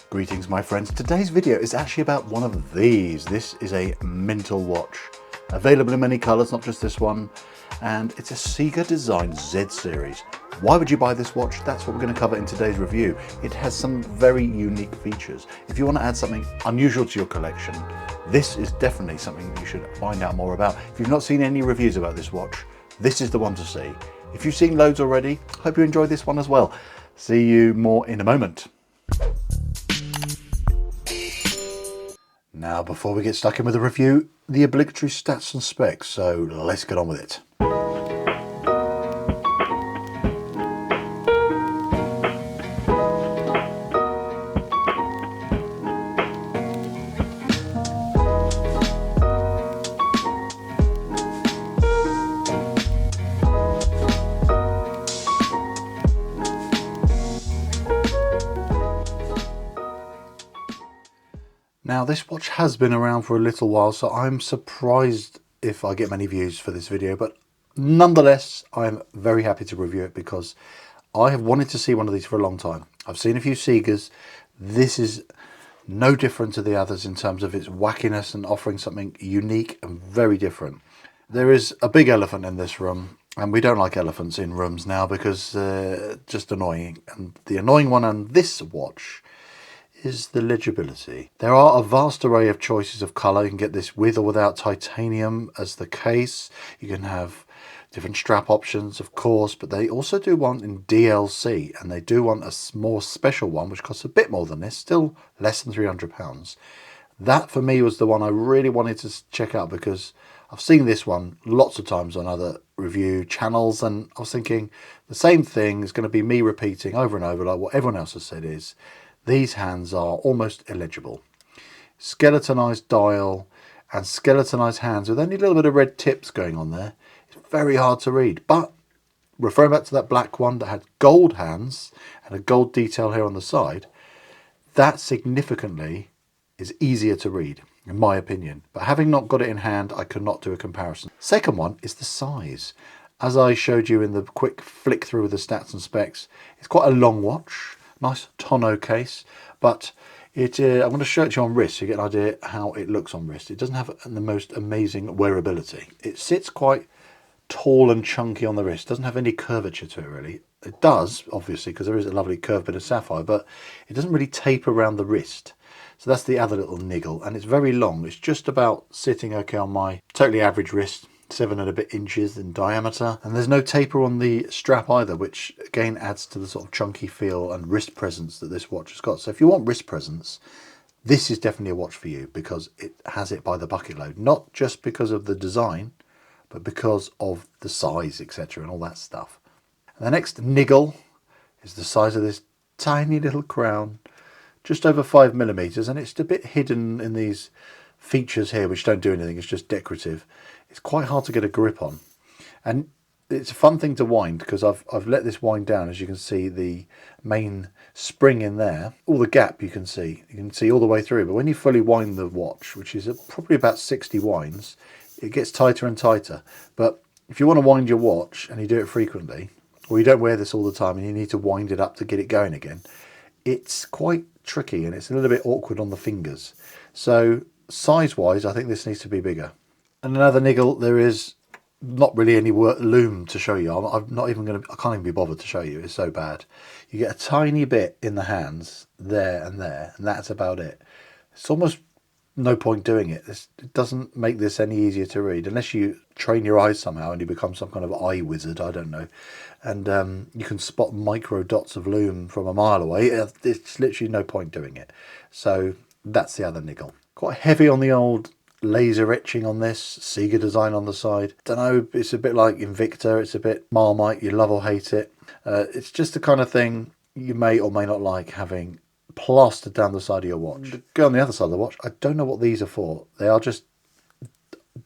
Greetings my friends, today's video is actually about one of these. This is a Mintel watch, available in many colours, not just this one, and it's a Ciga Designs Z series. Why would you buy this watch? That's what we're going to cover in today's review. It has some very unique features. If you want to add something unusual to your collection, this is definitely something you should find out more about. If you've not seen any reviews about this watch, this is the one to see. If you've seen loads already, hope you enjoyed this one as well. See you more in a moment. Now, before we get stuck in with the review, the obligatory stats and specs, so let's get on with it. Now, this watch has been around for a little while, so I'm surprised if I get many views for this video, but nonetheless, I'm very happy to review it because I have wanted to see one of these for a long time. I've seen a few Cigas. This is no different to the others in terms of its wackiness and offering something unique and very different. There is a big elephant in this room, and we don't like elephants in rooms now because they're just annoying. And the annoying one on this watch is the legibility. There are a vast array of choices of colour. You can get this with or without titanium as the case. You can have different strap options, of course, but they also do one in DLC, and they do want a more special one, which costs a bit more than this, still less than £300. That, for me, was the one I really wanted to check out because I've seen this one lots of times on other review channels, and I was thinking the same thing is going to be me repeating over and over, like what everyone else has said is, these hands are almost illegible. Skeletonized dial and skeletonized hands with only a little bit of red tips going on there. It's very hard to read. But referring back to that black one that had gold hands and a gold detail here on the side, that significantly is easier to read, in my opinion. But having not got it in hand, I could not do a comparison. Second one is the size. As I showed you in the quick flick through of the stats and specs, it's quite a long watch. Nice tonneau case, but I'm going to show it to you on wrist so you get an idea how it looks on wrist. It doesn't have the most amazing wearability. It sits quite tall and chunky on the wrist. It doesn't have any curvature to it really. It does, obviously, because there is a lovely curved bit of sapphire, but it doesn't really taper around the wrist. So that's the other little niggle, and it's very long. It's just about sitting okay on my totally average wrist. 7 and a bit inches in diameter, and there's no taper on the strap either, which again adds to the sort of chunky feel and wrist presence that this watch has got. So if you want wrist presence, this is definitely a watch for you because it has it by the bucket load, not just because of the design, but because of the size, etc., and all that stuff. And the next niggle is the size of this tiny little crown, just over 5mm, and it's a bit hidden in these features here which don't do anything. It's just decorative. It's quite hard to get a grip on, and it's a fun thing to wind because I've let this wind down. As you can see, the main spring in there, all the gap you can see all the way through, but when you fully wind the watch, which is probably about 60 winds, it gets tighter and tighter. But if you want to wind your watch and you do it frequently, or you don't wear this all the time and you need to wind it up to get it going again, it's quite tricky and it's a little bit awkward on the fingers. So size-wise, I think this needs to be bigger. And another niggle, there is not really any loom to show you. I'm not even going to, I can't even be bothered to show you. It's so bad. You get a tiny bit in the hands there, and that's about it. It's almost no point doing it. It doesn't make this any easier to read unless you train your eyes somehow and you become some kind of eye wizard, I don't know. And you can spot micro dots of loom from a mile away. It's literally no point doing it. So that's the other niggle. Quite heavy on the old laser etching on this, Ciga design on the side. Don't know, it's a bit like Invicta, it's a bit Marmite, you love or hate it. It's just the kind of thing you may or may not like having plastered down the side of your watch. Go on the other side of the watch, I don't know what these are for. They are just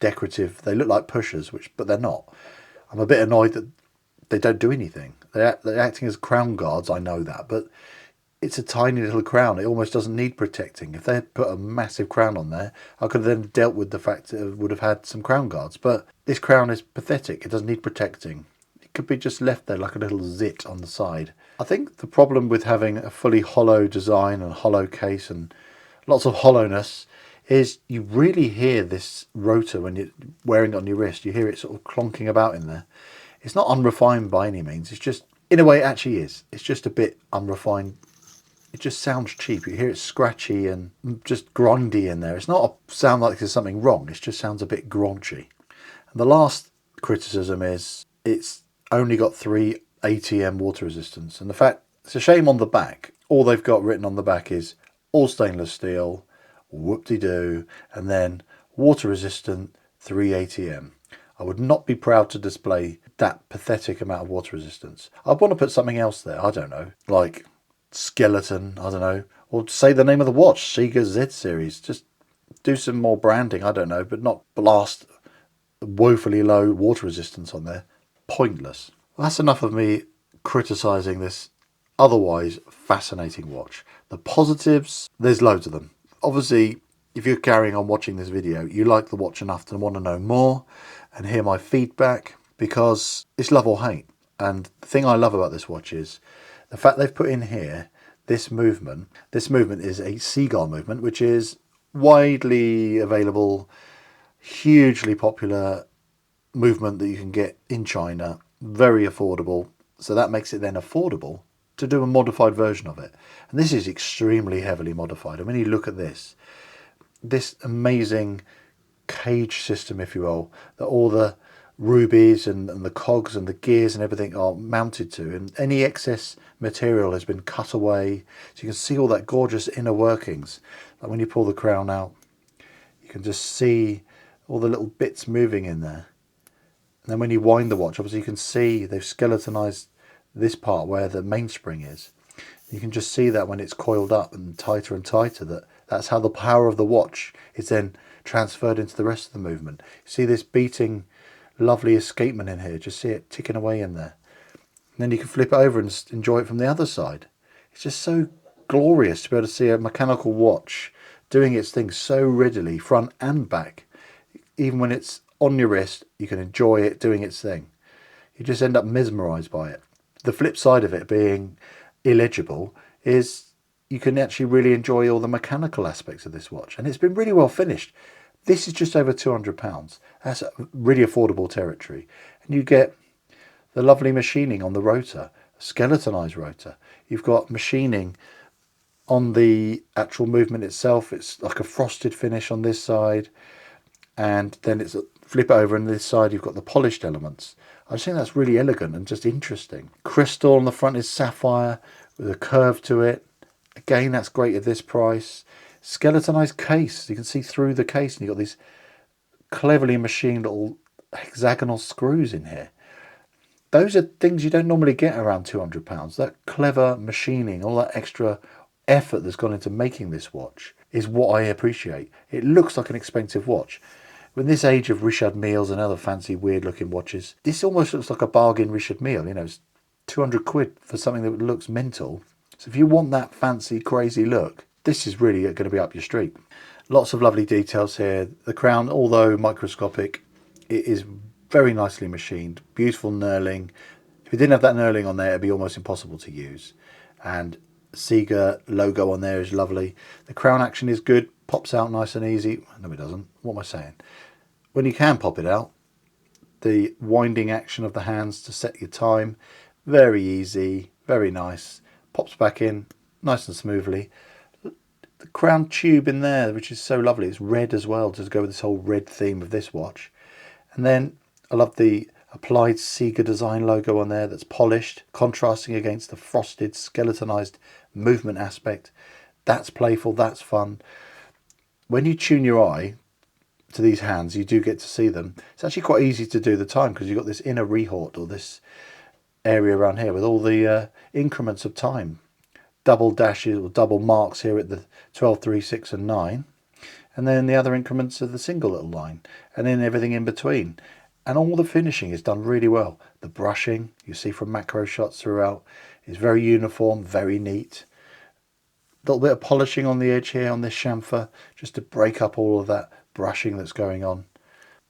decorative. They look like pushers, but they're not. I'm a bit annoyed that they don't do anything. They're acting as crown guards, I know that, but it's a tiny little crown. It almost doesn't need protecting. If they had put a massive crown on there, I could have then dealt with the fact that it would have had some crown guards. But this crown is pathetic. It doesn't need protecting. You It could be just left there like a little zit on the side. I think the problem with having a fully hollow design and hollow case and lots of hollowness is you really hear this rotor when you're wearing it on your wrist. You hear it sort of clonking about in there. It's not unrefined by any means. It's just, in a way it actually is. It's just a bit unrefined. It just sounds cheap. You hear it scratchy and just grindy in there. It's not a sound like there's something wrong. It just sounds a bit graunchy. And the last criticism is it's only got 3 ATM water resistance. And the fact, it's a shame on the back. All they've got written on the back is all stainless steel, whoop-de-doo, and then water resistant 3 ATM. I would not be proud to display that pathetic amount of water resistance. I'd want to put something else there, I don't know, like skeleton, I don't know, or say the name of the watch, Ciga Z series. Just do some more branding, I don't know, but not blast woefully low water resistance on there. Pointless. Well, that's enough of me criticising this otherwise fascinating watch. The positives, there's loads of them. Obviously, if you're carrying on watching this video, you like the watch enough to want to know more and hear my feedback, because it's love or hate. And the thing I love about this watch is the fact they've put in here this movement. This movement is a seagull movement, which is widely available, hugely popular movement that you can get in China, very affordable. So that makes it then affordable to do a modified version of it. And this is extremely heavily modified. And when you look at this amazing cage system, if you will, that all the rubies and the cogs and the gears and everything are mounted to, and any excess material has been cut away, so you can see all that gorgeous inner workings. Like when you pull the crown out, you can just see all the little bits moving in there. And then when you wind the watch, obviously you can see they've skeletonized this part where the mainspring is. You can just see that when it's coiled up and tighter, that's how the power of the watch is then transferred into the rest of the movement. You see this beating lovely escapement in here, just see it ticking away in there. And then you can flip it over and enjoy it from the other side. It's just so glorious to be able to see a mechanical watch doing its thing so readily, front and back. Even when it's on your wrist, you can enjoy it doing its thing. You just end up mesmerized by it. The flip side of it being illegible is you can actually really enjoy all the mechanical aspects of this watch. And it's been really well finished. This is just over £200. That's really affordable territory. And you get the lovely machining on the rotor, skeletonized rotor. You've got machining on the actual movement itself. It's like a frosted finish on this side. And then it's flip it over, and this side you've got the polished elements. I just think that's really elegant and just interesting. Crystal on the front is sapphire with a curve to it. Again, that's great at this price. Skeletonized case. You can see through the case, and you've got these cleverly machined little hexagonal screws in here. Those are things you don't normally get around £200. That clever machining, all that extra effort that's gone into making this watch is what I appreciate. It looks like an expensive watch. In this age of Richard Mille's and other fancy weird looking watches, this almost looks like a bargain Richard Mille. You know, it's 200 quid for something that looks mental. So if you want that fancy, crazy look, this is really going to be up your street. Lots of lovely details here. The crown, although microscopic, it is very nicely machined. Beautiful knurling. If it didn't have that knurling on there, it'd be almost impossible to use. And Ciga logo on there is lovely. The crown action is good. Pops out nice and easy. No, it doesn't. What am I saying? When you can pop it out, the winding action of the hands to set your time, very easy, very nice. Pops back in nice and smoothly. The crown tube in there, which is so lovely, it's red as well to go with this whole red theme of this watch. And then I love the applied Ciga Design logo on there that's polished, contrasting against the frosted, skeletonized movement aspect. That's playful, that's fun. When you tune your eye to these hands, you do get to see them. It's actually quite easy to do the time because you've got this inner rehort, or this area around here with all the increments of time. Double dashes or double marks here at the 12, 3, 6 and 9. And then the other increments of the single little line. And then everything in between. And all the finishing is done really well. The brushing, you see from macro shots throughout, is very uniform, very neat. A little bit of polishing on the edge here on this chamfer, just to break up all of that brushing that's going on.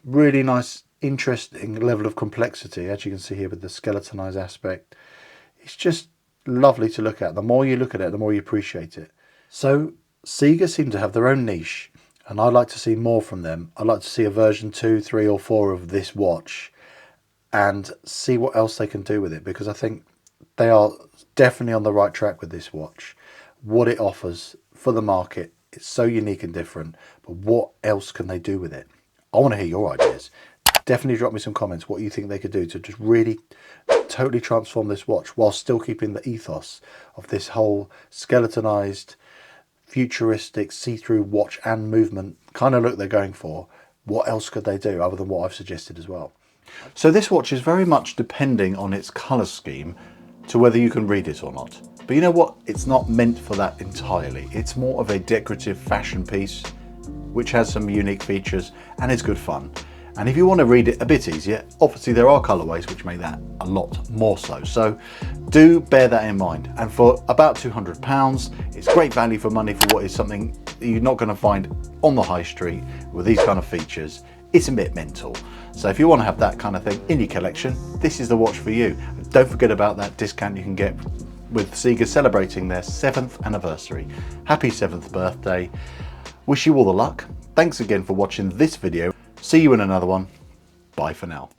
Really nice interesting level of complexity, as you can see here with the skeletonized aspect. It's just lovely to look at. The more you look at it, the more you appreciate it. So Ciga seem to have their own niche, and I'd like to see more from them. I'd like to see a version 2, 3 or 4 of this watch and see what else they can do with it, because I think they are definitely on the right track with this watch. What it offers for the market, it's so unique and different, but what else can they do with it? I want to hear your ideas. Definitely drop me some comments what you think they could do to just really totally transform this watch while still keeping the ethos of this whole skeletonized, futuristic, see-through watch and movement kind of look they're going for. What else could they do other than what I've suggested as well? So this watch is very much depending on its color scheme to whether you can read it or not. But you know what? It's not meant for that entirely. It's more of a decorative fashion piece, which has some unique features and is good fun. And if you want to read it a bit easier, obviously there are colorways which make that a lot more so. So do bear that in mind. And for about £200, it's great value for money for what is something you're not going to find on the high street with these kind of features. It's a bit mental. So if you want to have that kind of thing in your collection, this is the watch for you. Don't forget about that discount you can get with Ciga celebrating their 7th anniversary. Happy 7th birthday. Wish you all the luck. Thanks again for watching this video. See you in another one. Bye for now.